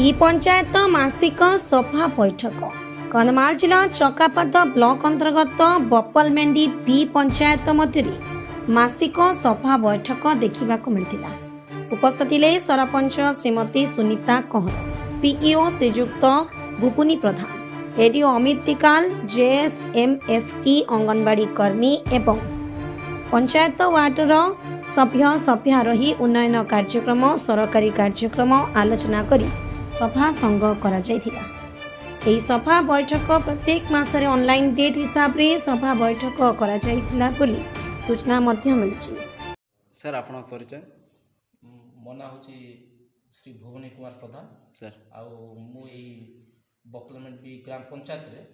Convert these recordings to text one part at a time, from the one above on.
इ पंचायत मासिक सभा बैठक कंधमाल जिला चकापाद ब्लॉक अंतर्गत बपलमेंडी बी पंचायत मध्य मासिक सभा बैठक देखा मिलता। उपस्थित थे सरपंच श्रीमती सुनीता कहर, पीईओ श्रीजुक्त गुपुनी प्रधान, एडीओ अमित तिकाल, जेएसएमएफई अंगनवाड़ी कर्मी एवं पंचायत वार्डर सभ्य सभ्या रही उन्नयन कार्यक्रम सरकारी कार्यक्रम आलोचना करी सभा संग करा जायथिला। एही सभा बैठक प्रत्येक मासरे ऑनलाइन डेट हिसाब रे सभा बैठक करा जायथिला बोली सूचना मध्य मिलछि। सर आपण परिचय? मो ना होची श्री भुवनी कुमार प्रधान सर आउ मु एई बपलमेंट भी ग्राम पंचायत रे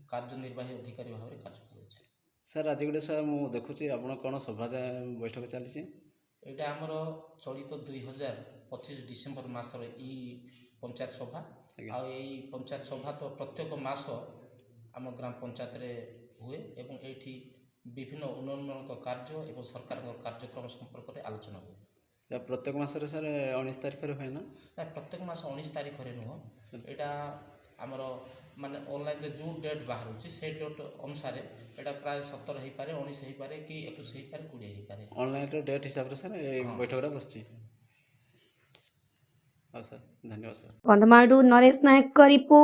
कार्यनिर्वाही अधिकारी भाव में कार्य करूछि। सर आज गोटे सर मु देखुछि आपण कोन सभा बैठक चली एटा हमर चलित 2025 डिसेंबर मासर ई पंचायत सभा आ एई पंचायत सभा तो प्रत्येक मास आम ग्राम पंचायत रे हुए एवं एठी विभिन्न उन्नयन कार्य एवं सरकार कार्यक्रम संपर्क में आलोचना हुए। प्रत्येक मास सर 19 तारिख रे हुए ना? प्रत्येक मास 19 तारिख रे नुह, एटा आमर माने ऑनलाइन रे जो डेट बाहर से डेट अनुसार एटा प्राय 17 हो पारे, 19 हो पारे कि 21 हो पारे, 20 हो पारे। ऑनलाइन रे डेट हिसाब रे सर बैठकटा बसछि। हां सर, धन्यवाद सर। कंधमाल नरेश नायक का रिपोर्ट।